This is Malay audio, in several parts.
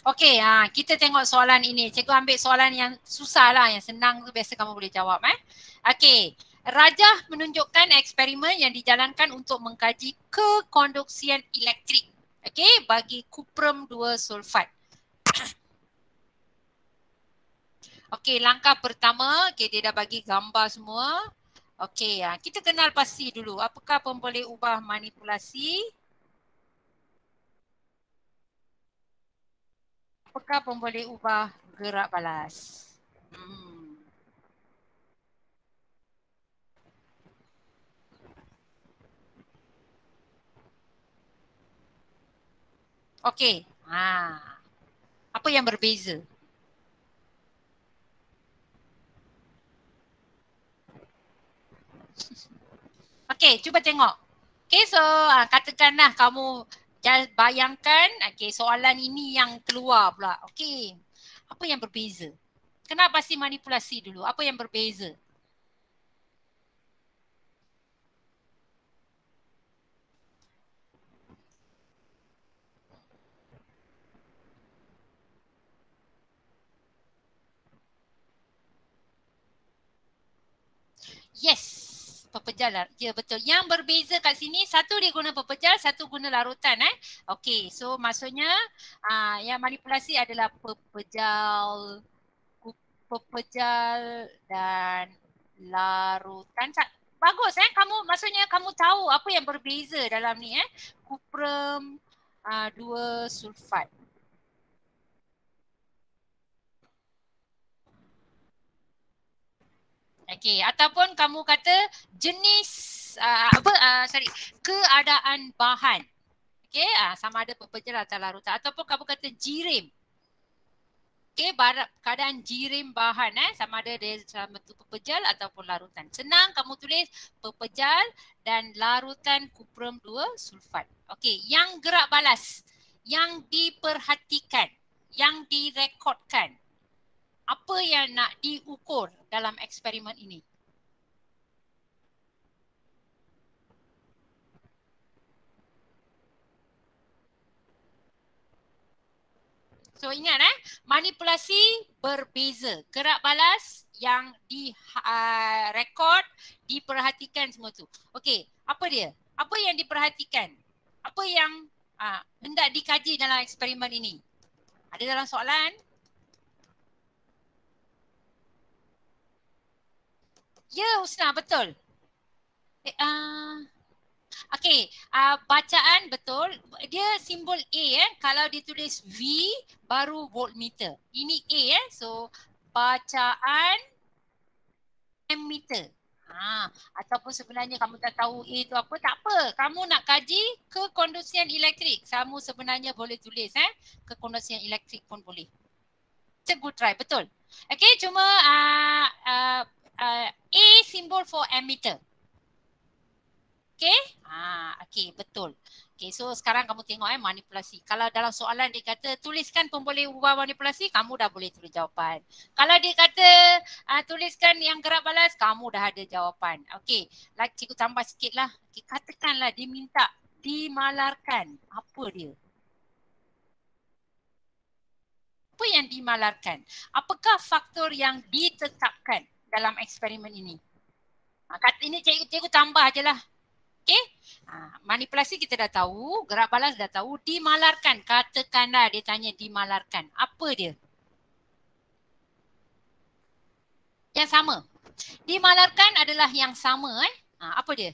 Okey, kita tengok soalan ini. Cikgu ambil soalan yang susah lah, yang senang tu biasa kamu boleh jawab. Okey, Rajah menunjukkan eksperimen yang dijalankan untuk mengkaji kekonduksian elektrik. Okey, bagi kuprum 2 sulfat. Okey, langkah pertama, okey, dia dah bagi gambar semua. Okey, kita kenal pasti dulu. Apakah pemboleh ubah manipulasi? Apakah pemboleh ubah gerak balas? Hmm. Okey. Apa yang berbeza? Okey, cuba tengok. Okey, so katakanlah kamu bayangkan soalan ini yang keluar pula. Okey. Apa yang berbeza? Kenapa pasti manipulasi dulu? Apa yang berbeza? Yes, pepejal lah. Ya, betul. Yang berbeza kat sini, satu dia guna pepejal, satu guna larutan. Okey, so maksudnya yang manipulasi adalah pepejal, pepejal dan larutan. Bagus kamu, maksudnya kamu tahu apa yang berbeza dalam ni kuprum 2 sulfat. Okey, ataupun kamu kata jenis keadaan bahan. Okey, sama ada pepejal atau larutan, ataupun kamu kata jirim. Okey, keadaan jirim bahan sama ada dia dalam bentuk pepejal ataupun larutan. Senang kamu tulis pepejal dan larutan kuprum 2 sulfat. Okey, yang gerak balas, yang diperhatikan, yang direkodkan. Apa yang nak diukur dalam eksperimen ini? So ingat manipulasi berbeza. Gerak balas yang direkod, diperhatikan semua tu. Okey, apa dia? Apa yang diperhatikan? Apa yang hendak dikaji dalam eksperimen ini? Ada dalam soalan? Ya, Husna, betul. Okey, bacaan betul. Dia simbol A kalau ditulis V baru voltmeter. Ini A so bacaan ammeter. Ataupun sebenarnya kamu tak tahu A itu apa, tak apa. Kamu nak kaji kekonduksian elektrik. Kamu sebenarnya boleh tulis kekonduksian elektrik pun boleh. It's a good try, betul. Okey, cuma A simbol for ammeter. Okay? Okay, betul. Okay, so sekarang kamu tengok manipulasi. Kalau dalam soalan dia kata tuliskan pemboleh ubah manipulasi, kamu dah boleh tulis jawapan. Kalau dia kata tuliskan yang gerak balas, kamu dah ada jawapan. Okay, cikgu tambah sikit lah. Okay, katakanlah dia minta dimalarkan. Apa dia? Apa yang dimalarkan? Apakah faktor yang ditetapkan dalam eksperimen ini? Ini cikgu tambah je lah. Okey. Manipulasi kita dah tahu, gerak balas dah tahu, dimalarkan. Katakanlah dia tanya dimalarkan. Apa dia? Yang sama. Dimalarkan adalah yang sama apa dia?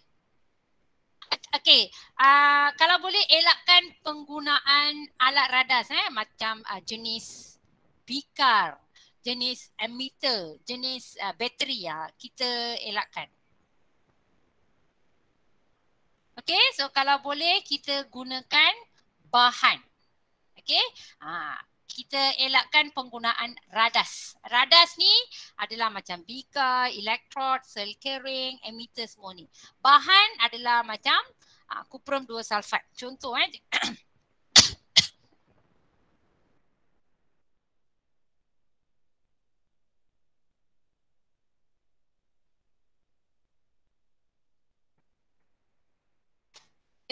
Okey, kalau boleh elakkan penggunaan alat radas macam jenis bikar, jenis ammeter, jenis bateri kita elakkan. Okey, so kalau boleh kita gunakan bahan. Okey, kita elakkan penggunaan radas. Radas ni adalah macam bikar, elektrod, sel kering, emitter semua ni. Bahan adalah macam kuprum 2 sulfat. Contoh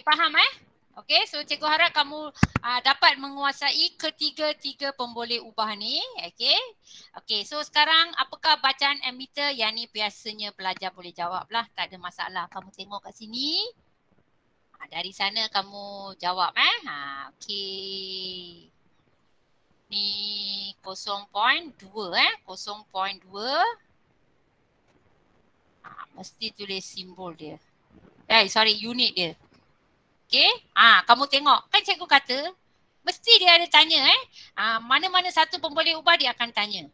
faham Okay, so cikgu harap kamu dapat menguasai ketiga-tiga pemboleh ubah ni. Okay. Okay, so sekarang apakah bacaan emitter yang ni biasanya pelajar boleh jawab lah. Tak ada masalah. Kamu tengok kat sini. Dari sana kamu jawab okay. Ni 0.2 0.2. Mesti tulis simbol dia. Sorry, unit dia. Okay, kamu tengok. Kan cikgu kata, mesti dia ada tanya mana-mana satu pemboleh ubah dia akan tanya.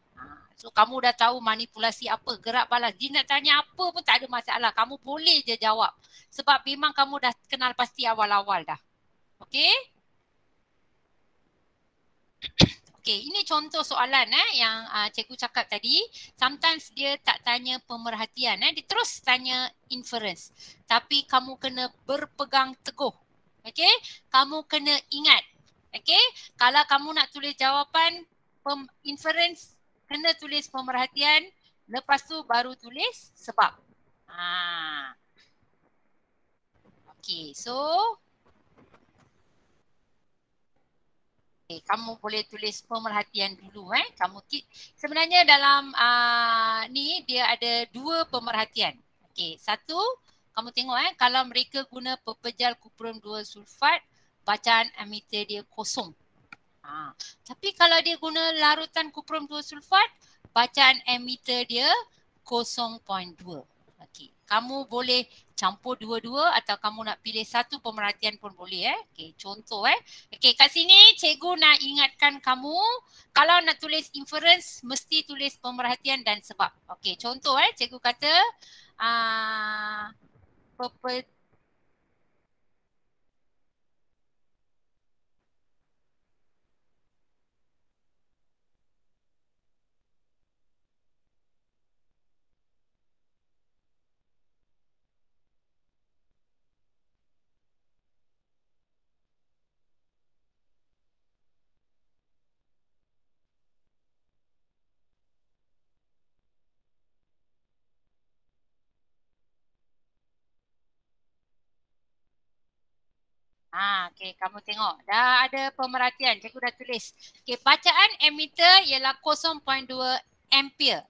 So kamu dah tahu manipulasi apa, gerak balas. Dia nak tanya apa pun tak ada masalah. Kamu boleh je jawab. Sebab memang kamu dah kenal pasti awal-awal dah. Okay? Okay, ini contoh soalan yang cikgu cakap tadi. Sometimes dia tak tanya pemerhatian. Dia terus tanya inference. Tapi kamu kena berpegang teguh. Okay? Kamu kena ingat. Okay? Kalau kamu nak tulis jawapan inference, kena tulis pemerhatian. Lepas tu baru tulis sebab. Okay, so kamu boleh tulis pemerhatian dulu. Kamu sebenarnya dalam ni dia ada dua pemerhatian. Okay, satu, kamu tengok kalau mereka guna pepejal kuprum 2 sulfat, bacaan emitter dia kosong. Tapi kalau dia guna larutan kuprum 2 sulfat, bacaan emitter dia 0.2. Okay. Kamu boleh campur dua-dua atau kamu nak pilih satu pemerhatian pun boleh. Okay, contoh Okay, kat sini cikgu nak ingatkan kamu, kalau nak tulis inference, mesti tulis pemerhatian dan sebab. Okay, contoh cikgu kata okay, kamu tengok. Dah ada pemerhatian. Cikgu dah tulis. Okay, bacaan emitter ialah 0.2 ampere.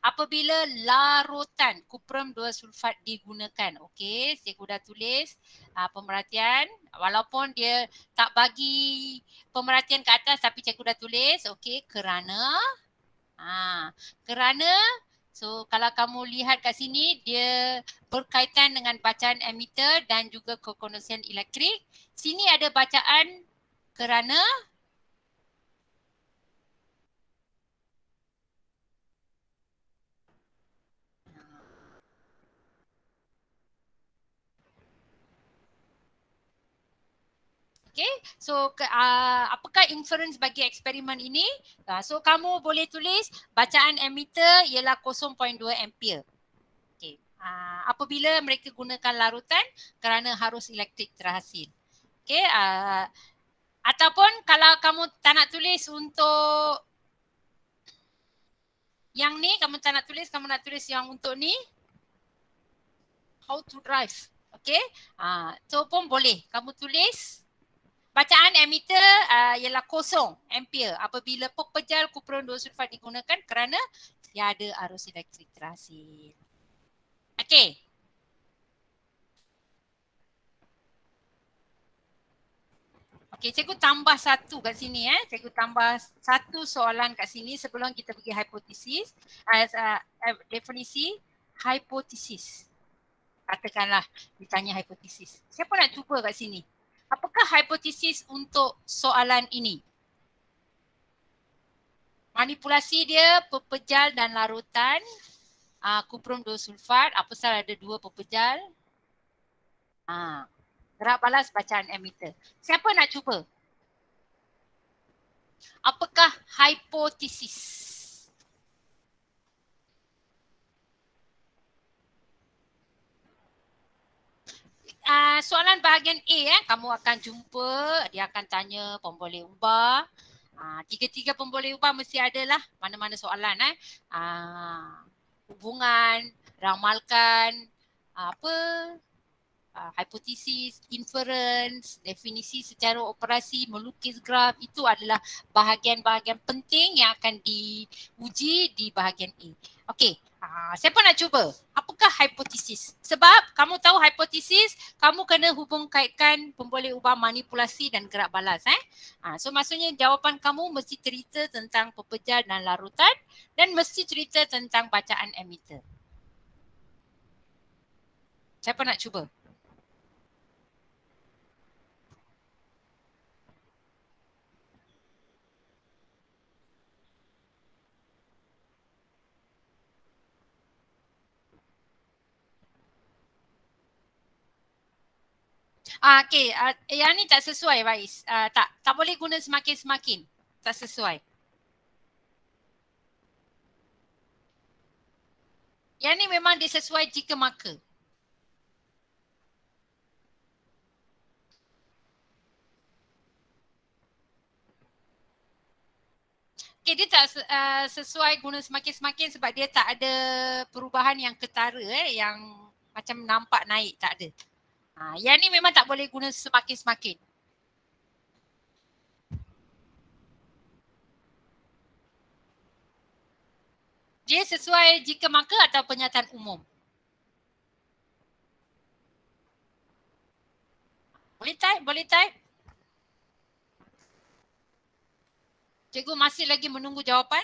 Apabila larutan kuprum 2 sulfat digunakan. Okey, cikgu dah tulis pemerhatian. Walaupun dia tak bagi pemerhatian ke atas tapi cikgu dah tulis. Okey, kerana so kalau kamu lihat kat sini dia berkaitan dengan bacaan emitter dan juga kekondisian elektrik. Sini ada bacaan kerana okay, so apakah inference bagi eksperimen ini? So kamu boleh tulis bacaan emitter ialah 0.2 ampere. Okay. Apabila mereka gunakan larutan kerana arus elektrik terhasil. Okay. Ataupun kalau kamu tak nak tulis untuk yang ni, kamu tak nak tulis, kamu nak tulis yang untuk ni, how to drive. Okay. So pun boleh. Kamu tulis bacaan emitter ialah 0 ampere apabila pepejal kupron 2 sulfat digunakan kerana tiada arus elektrik terhasil. Okey. Okey, cikgu tambah satu kat sini. Cikgu tambah satu soalan kat sini sebelum kita pergi hipotesis. Definisi hipotesis. Katakanlah ditanya hipotesis. Siapa nak cuba kat sini? Apakah hipotesis untuk soalan ini? Manipulasi dia pepejal dan larutan kuprum 2 sulfat. Apa salah ada dua pepejal? Gerak balas bacaan emitter. Siapa nak cuba? Apakah hipotesis? Soalan bahagian A kamu akan jumpa, dia akan tanya pemboleh ubah. Tiga-tiga pemboleh ubah mesti ada lah mana-mana soalan hubungan, ramalkan, apa hipotesis, inference, definisi secara operasi, melukis graf, itu adalah bahagian-bahagian penting yang akan diuji di bahagian A. Okey, siapa nak cuba? Apakah hipotesis? Sebab kamu tahu hipotesis, kamu kena hubung kaitkan pemboleh ubah manipulasi dan gerak balas. So maksudnya jawapan kamu mesti cerita tentang pepejal dan larutan dan mesti cerita tentang bacaan emitter. Siapa nak cuba? Okey, yang ni tak sesuai Faiz. Tak boleh guna semakin-semakin. Tak sesuai. Yang ni memang dia sesuai jika maka. Okay, dia tak sesuai guna semakin-semakin sebab dia tak ada perubahan yang ketara yang macam nampak naik, tak ada. Yang ni memang tak boleh guna semakin-semakin. Dia sesuai jika maka atau pernyataan umum? Boleh type, boleh type. Cikgu masih lagi menunggu jawapan.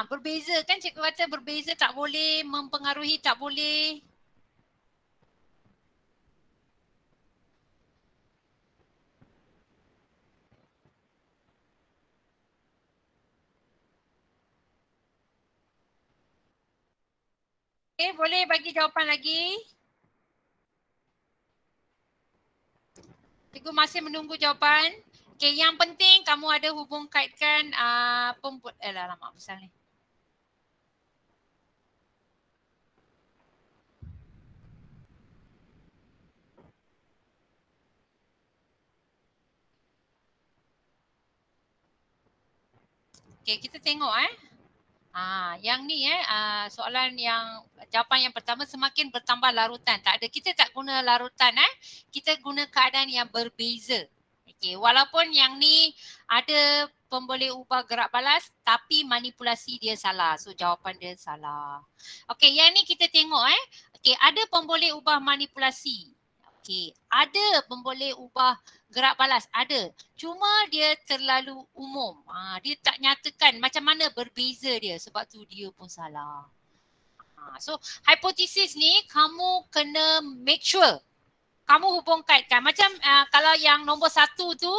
Berbeza kan, cikgu kata berbeza tak boleh mempengaruhi, tak boleh. Okay, boleh bagi jawapan lagi. Cikgu masih menunggu jawapan. Okay, yang penting kamu ada hubung kaitkan lama pasal ni. Okay, kita tengok yang ni soalan yang jawapan yang pertama, semakin bertambah larutan. Tak ada, kita tak guna larutan kita guna keadaan yang berbeza. Okay, walaupun yang ni ada pemboleh ubah gerak balas tapi manipulasi dia salah. So jawapan dia salah. Okay, yang ni kita tengok okay, ada pemboleh ubah manipulasi. Okay, ada pemboleh ubah gerak balas, ada. Cuma dia terlalu umum. Dia tak nyatakan macam mana berbeza dia, sebab tu dia pun salah. So hipotesis ni kamu kena make sure kamu hubung kaitkan. Macam kalau yang nombor 1 tu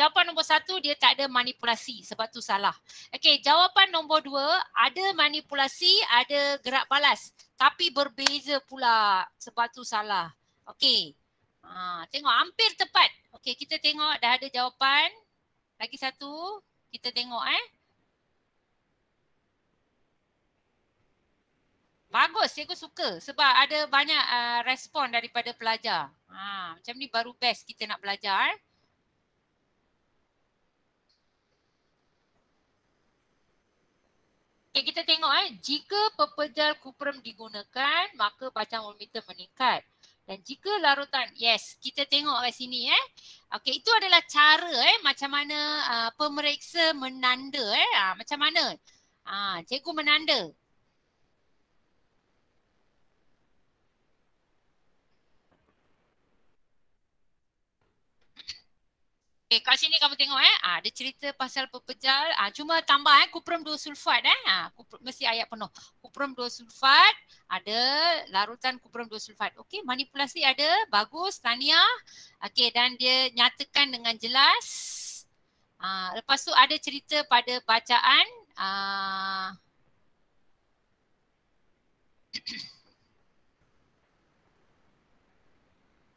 jawapan nombor 1 dia tak ada manipulasi, sebab tu salah. Okey, jawapan nombor 2 ada manipulasi, ada gerak balas tapi berbeza pula, sebab tu salah. Okey. Tengok hampir tepat. Okey, kita tengok dah ada jawapan. Lagi satu, kita tengok Bagus, cikgu suka sebab ada banyak respon daripada pelajar. Macam ni baru best kita nak belajar. Okay, kita tengok jika pepejal kuprum digunakan, maka bacaan voltmeter meningkat. Dan jika larutan, yes, kita tengok kat sini Okay, itu adalah cara macam mana pemeriksa menanda macam mana cikgu menanda. Okay, kat sini kamu tengok ada cerita pasal pepejal, cuma tambah kuprum 2 sulfat mesti ayat penuh. Kuprum 2 sulfat, ada larutan kuprum 2 sulfat. Okey, manipulasi ada, bagus, tahniah. Okey, dan dia nyatakan dengan jelas. Lepas tu ada cerita pada bacaan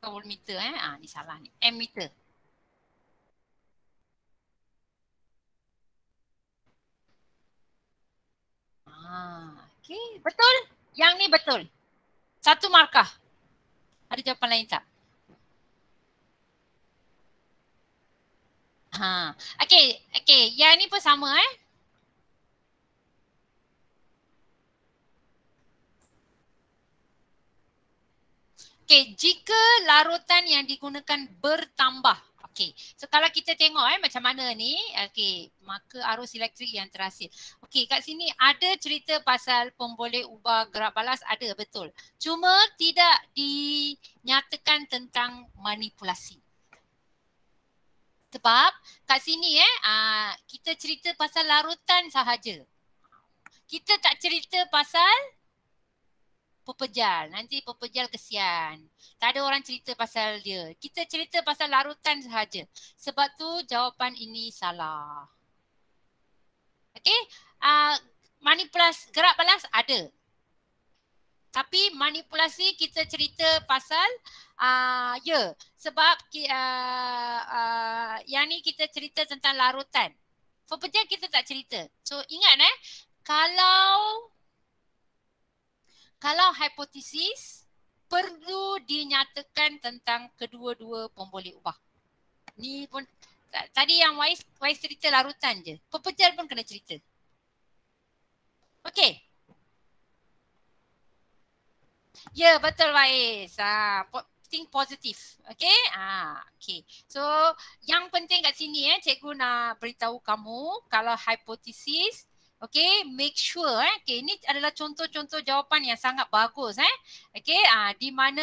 Voltmeter ni salah ni. Ammeter. Okey, betul. Yang ni betul. Satu markah. Ada jawapan lain tak? Okey, okey. Yang ni pun sama Okey, jika larutan yang digunakan bertambah. Okey, so kalau kita tengok macam mana ni, okey, maka arus elektrik yang terhasil. Okey, kat sini ada cerita pasal pemboleh ubah gerak balas, ada betul. Cuma tidak dinyatakan tentang manipulasi. Sebab kat sini kita cerita pasal larutan sahaja. Kita tak cerita pasal pepejal. Nanti pepejal kesian. Tak ada orang cerita pasal dia. Kita cerita pasal larutan sahaja. Sebab tu jawapan ini salah. Okey? Manipulasi gerak balas ada. Tapi manipulasi kita cerita pasal sebab yang ni kita cerita tentang larutan. Pepejal kita tak cerita. So ingat kalau hipotesis perlu dinyatakan tentang kedua-dua pemboleh ubah. Ni pun tadi yang Wais cerita larutan je. Pepejal pun kena cerita. Okey. Ya, betul Wais. Think positif. Okey? Okey. So, yang penting kat sini cikgu nak beritahu kamu kalau hipotesis okay, make sure okay, ini adalah contoh-contoh jawapan yang sangat bagus okay, di mana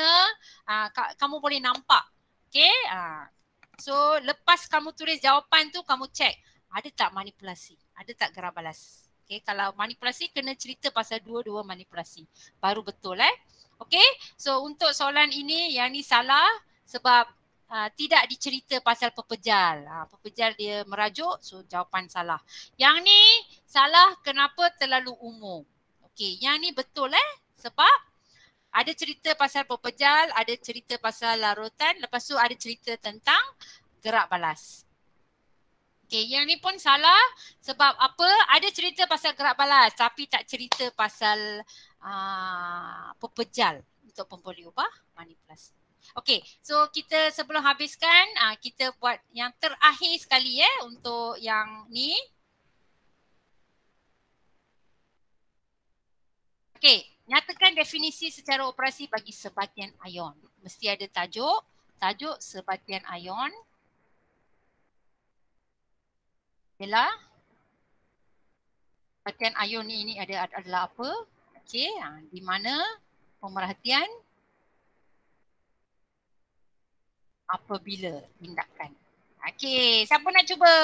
kamu boleh nampak. Okay, so lepas kamu tulis jawapan tu kamu check ada tak manipulasi, ada tak gerak balas. Okay, kalau manipulasi kena cerita pasal dua-dua manipulasi baru betul okay, so untuk soalan ini yang ni salah sebab tidak dicerita pasal pepejal. Pepejal dia merajuk, so jawapan salah. Yang ni salah kenapa terlalu umum. Okey, yang ni betul sebab ada cerita pasal pepejal, ada cerita pasal larutan, lepas tu ada cerita tentang gerak balas. Okey, yang ni pun salah sebab apa? Ada cerita pasal gerak balas tapi tak cerita pasal pepejal untuk pemboleh ubah manipulasi. Okey, so kita sebelum habiskan kita buat yang terakhir sekali untuk yang ni. Okey, nyatakan definisi secara operasi bagi sebatian ion. Mesti ada tajuk, tajuk sebatian ion ialah sebatian ion ni adalah apa? Okey, di mana pemerhatian apabila tindakan. Okey, siapa nak cuba?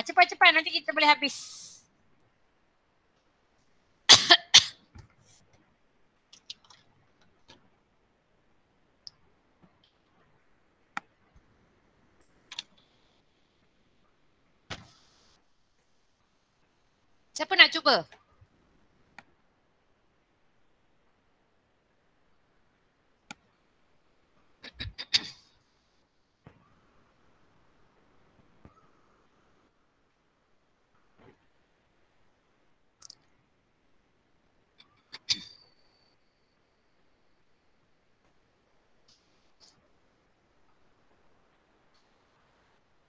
Cepat-cepat nanti kita boleh habis. Siapa nak cuba?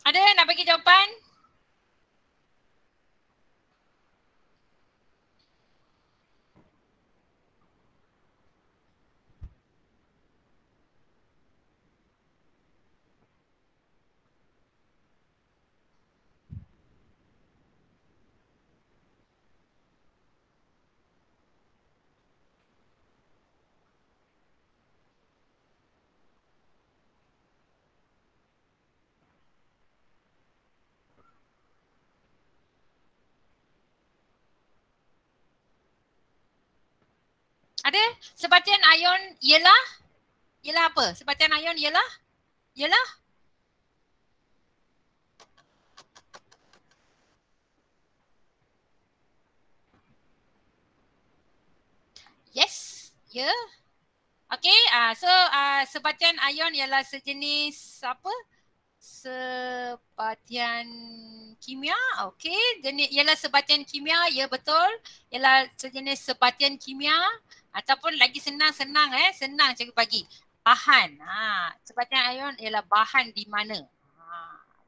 Ada nak bagi jawapan? Ada? Sebatian ion ialah apa? Sebatian ion ialah Ya. Okey, so sebatian ion ialah sejenis apa? Sebatian kimia. Okey, jenis ialah sebatian kimia, ya betul. Ialah sejenis sebatian kimia ataupun lagi senang senang cikgu bagi. Bahan. Sebatian ion ialah bahan di mana?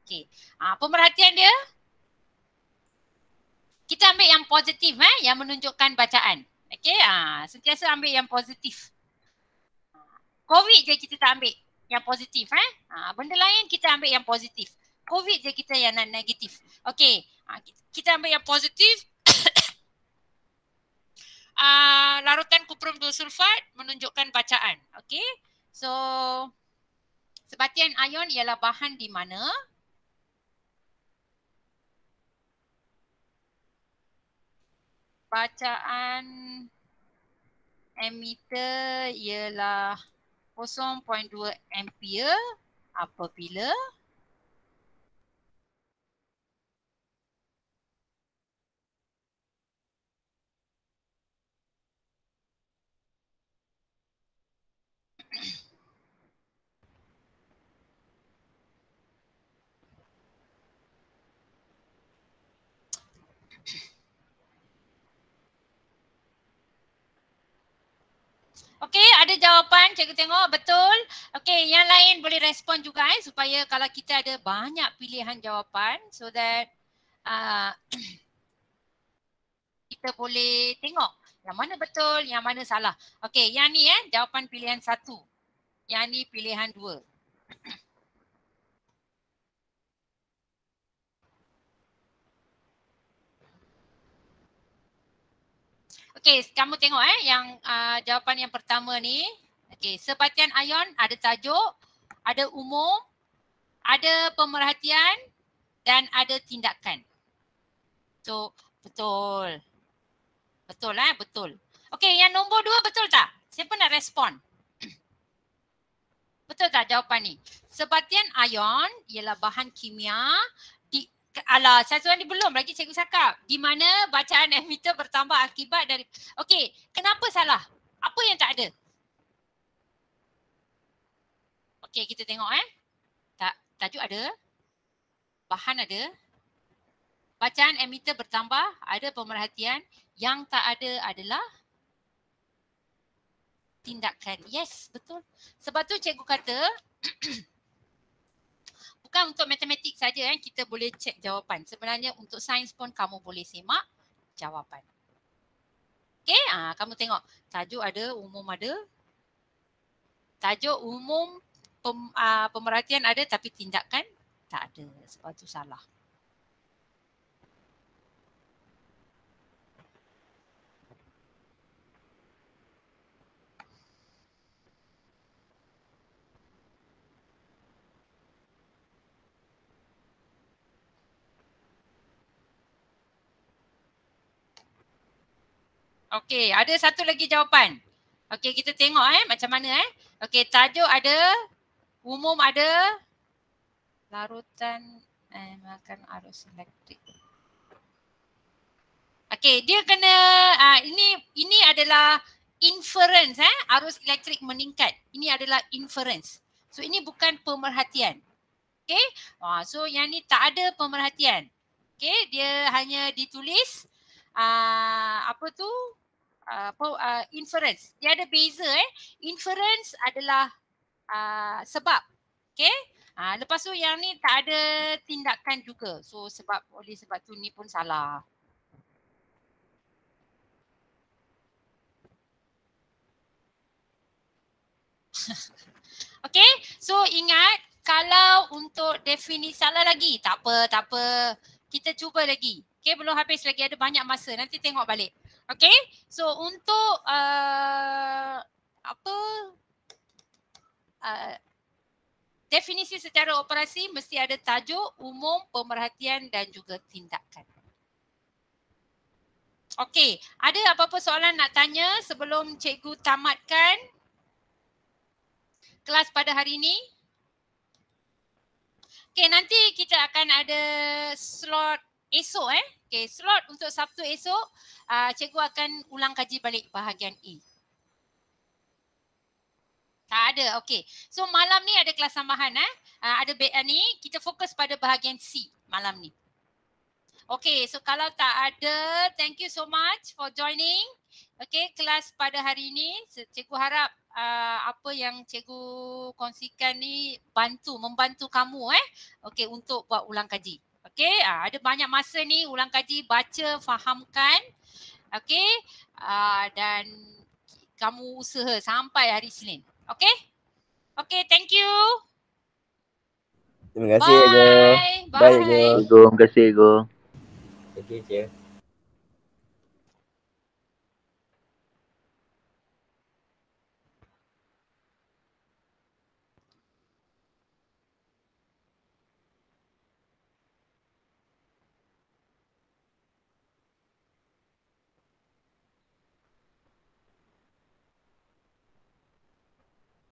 Okey. Pemerhatian dia kita ambil yang positif yang menunjukkan bacaan. Okey, sentiasa ambil yang positif. COVID je kita tak ambil yang positif. Benda lain kita ambil yang positif. COVID je kita yang negatif. Okey, kita ambil yang positif. Larutan kuprum sulfat menunjukkan bacaan. Okey, so sebatian ion ialah bahan di mana bacaan emitter ialah 0.2 ampere apabila okey, ada jawapan cikgu tengok betul. Okey, yang lain boleh respon juga supaya kalau kita ada banyak pilihan jawapan so that kita boleh tengok yang mana betul, yang mana salah. Okey, yang ni jawapan pilihan 1. Yang ni pilihan 2. Okey, kamu tengok yang jawapan yang pertama ni. Okey, sebatian ion ada tajuk, ada umum, ada pemerhatian dan ada tindakan. So, betul. Betul betul. Okey, yang nombor 2 betul tak? Siapa nak respon? Betul tak jawapan ni? Sebatian ion ialah bahan kimia satu ni belum lagi cikgu cakap. Di mana bacaan emitter bertambah akibat dari... Okey, kenapa salah? Apa yang tak ada? Okey, kita tengok tajuk ada. Bahan ada. Bacaan emitter bertambah, ada pemerhatian. Yang tak ada adalah tindakan. Yes, betul. Sebab tu cikgu kata bukan untuk matematik saja kita boleh cek jawapan. Sebenarnya untuk sains pun kamu boleh semak jawapan. Okey, kamu tengok tajuk ada, umum ada. Tajuk umum pemerhatian ada tapi tindakan tak ada. Sebab tu salah. Okey, ada satu lagi jawapan. Okey, kita tengok macam mana Okey, tajuk ada, umum ada, larutan makan arus elektrik. Okey, dia kena ini adalah inference arus elektrik meningkat. Ini adalah inference. So ini bukan pemerhatian. Okey? So yang ni tak ada pemerhatian. Okey, dia hanya ditulis inference. Dia ada beza Inference adalah sebab. Okey? Lepas tu yang ni tak ada tindakan juga. So sebab tu ni pun salah. Okey, so ingat kalau untuk definisi salah lagi, tak apa. Kita cuba lagi. Okey, belum habis lagi, ada banyak masa. Nanti tengok balik. Okey, so untuk definisi secara operasi mesti ada tajuk, umum, pemerhatian dan juga tindakan. Okey, ada apa-apa soalan nak tanya sebelum cikgu tamatkan kelas pada hari ini? Okey, nanti kita akan ada slot esok Okey, slot untuk Sabtu esok cikgu akan ulang kaji balik bahagian A. Tak ada. Okey. So malam ni ada kelas tambahan ada ni kita fokus pada bahagian C malam ni. Okay, so kalau tak ada, thank you so much for joining. Okay, kelas pada hari ini, cikgu harap apa yang cikgu kongsikan ni membantu kamu okay, untuk buat ulang kaji. Okay, ada banyak masa ni ulang kaji, baca, fahamkan. Okay, dan kamu usaha sampai hari Isnin. Okay? Okay, thank you. Terima kasih, Ego. Bye. Bye, Ego. Terima kasih, Ego. Thank you, Cik.